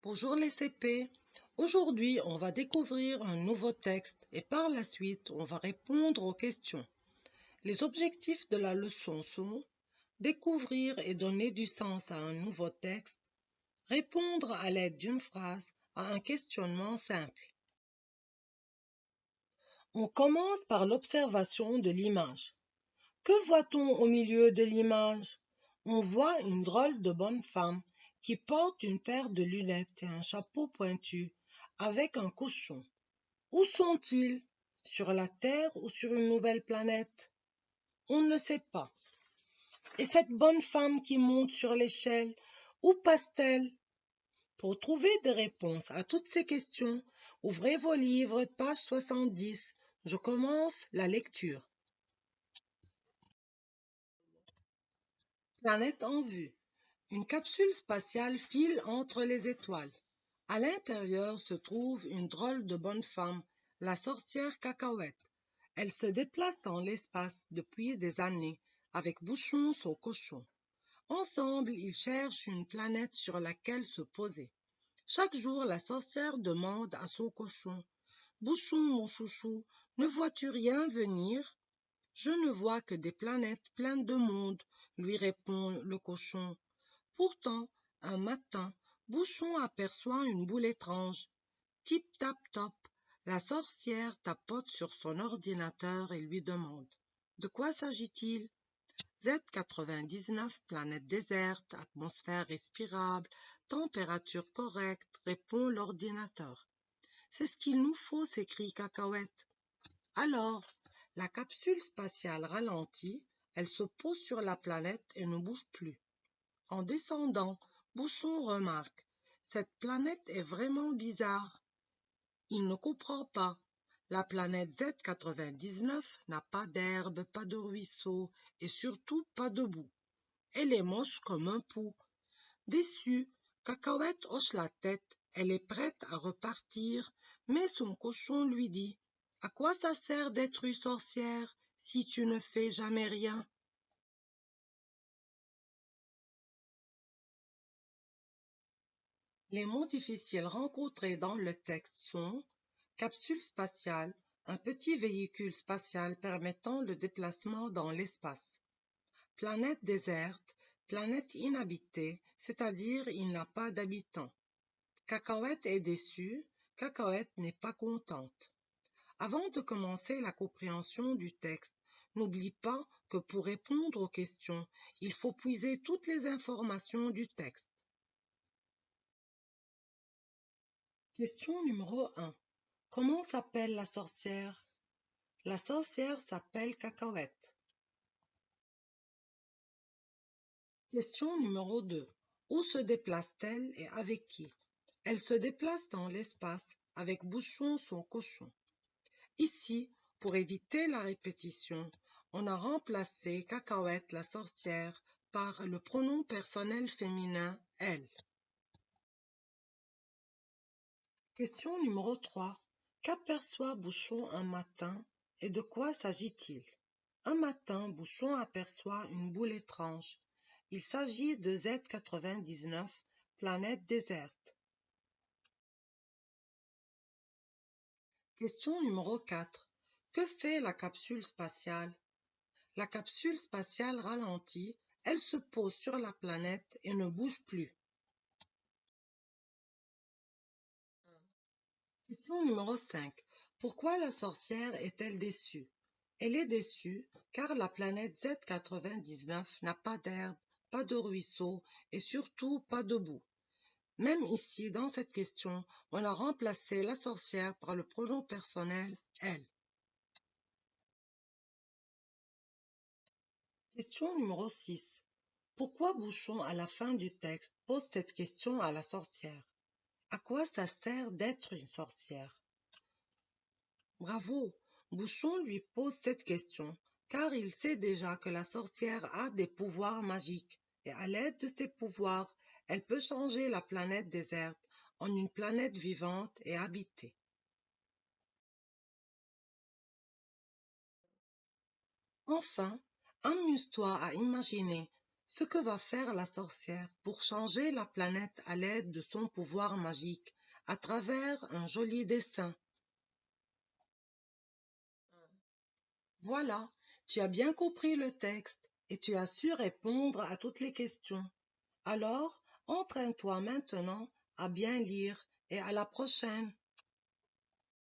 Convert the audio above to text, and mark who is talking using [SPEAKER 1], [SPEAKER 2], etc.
[SPEAKER 1] Bonjour les CP. Aujourd'hui, on va découvrir un nouveau texte et par la suite, on va répondre aux questions. Les objectifs de la leçon sont découvrir et donner du sens à un nouveau texte, répondre à l'aide d'une phrase à un questionnement simple. On commence par l'observation de l'image. Que voit-on au milieu de l'image? On voit une drôle de bonne femme qui porte une paire de lunettes et un chapeau pointu avec un cochon. Où sont-ils? Sur la Terre ou sur une nouvelle planète? On ne sait pas. Et cette bonne femme qui monte sur l'échelle, où passe-t-elle? Pour trouver des réponses à toutes ces questions, ouvrez vos livres, page 70. Je commence la lecture. Planète en vue. Une capsule spatiale file entre les étoiles. À l'intérieur se trouve une drôle de bonne femme, la sorcière Cacahuète. Elle se déplace dans l'espace depuis des années, avec Bouchon son cochon. Ensemble, ils cherchent une planète sur laquelle se poser. Chaque jour, la sorcière demande à son cochon: Bouchon, mon chouchou, ne vois-tu rien venir? Je ne vois que des planètes pleines de monde, lui répond le cochon. Pourtant, un matin, Bouchon aperçoit une boule étrange. Tip-tap-top, la sorcière tapote sur son ordinateur et lui demande: De quoi s'agit-il? Z99, planète déserte, atmosphère respirable, température correcte, répond l'ordinateur. C'est ce qu'il nous faut, s'écrie Cacahuète. Alors, la capsule spatiale ralentit, elle se pose sur la planète et ne bouge plus. En descendant, Bouchon remarque: Cette planète est vraiment bizarre. Il ne comprend pas. La planète Z99 n'a pas d'herbe, pas de ruisseau et surtout pas de boue. Elle est moche comme un pou. Déçue, Cacahuète hoche la tête. Elle est prête à repartir, mais son cochon lui dit: À quoi ça sert d'être une sorcière si tu ne fais jamais rien? Les mots difficiles rencontrés dans le texte sont capsule spatiale, un petit véhicule spatial permettant le déplacement dans l'espace. Planète déserte, planète inhabitée, c'est-à-dire il n'a pas d'habitants. Cacahuète est déçue, Cacahuète n'est pas contente. Avant de commencer la compréhension du texte, n'oublie pas que pour répondre aux questions, il faut puiser toutes les informations du texte. Question numéro 1. Comment s'appelle la sorcière? La sorcière s'appelle Cacahuète. Question numéro 2. Où se déplace-t-elle et avec qui? Elle se déplace dans l'espace avec Bouchon son cochon. Ici, pour éviter la répétition, on a remplacé Cacahuète la sorcière par le pronom personnel féminin elle. Question numéro 3. Qu'aperçoit Bouchon un matin et de quoi s'agit-il? Un matin, Bouchon aperçoit une boule étrange. Il s'agit de Z99, planète déserte. Question numéro 4. Que fait la capsule spatiale? La capsule spatiale ralentit, elle se pose sur la planète et ne bouge plus. Question numéro 5. Pourquoi la sorcière est-elle déçue? Elle est déçue car la planète Z99 n'a pas d'herbe, pas de ruisseau et surtout pas de boue. Même ici, dans cette question, on a remplacé la sorcière par le pronom personnel elle. Question numéro 6. Pourquoi Bouchon, à la fin du texte, pose cette question à la sorcière? À quoi ça sert d'être une sorcière? Bravo! Bouchon lui pose cette question, car il sait déjà que la sorcière a des pouvoirs magiques, et à l'aide de ces pouvoirs, elle peut changer la planète déserte en une planète vivante et habitée. Enfin, amuse-toi à imaginer Ce que va faire la sorcière pour changer la planète à l'aide de son pouvoir magique, à travers un joli dessin. Voilà, tu as bien compris le texte et tu as su répondre à toutes les questions. Alors, entraîne-toi maintenant à bien lire et à la prochaine.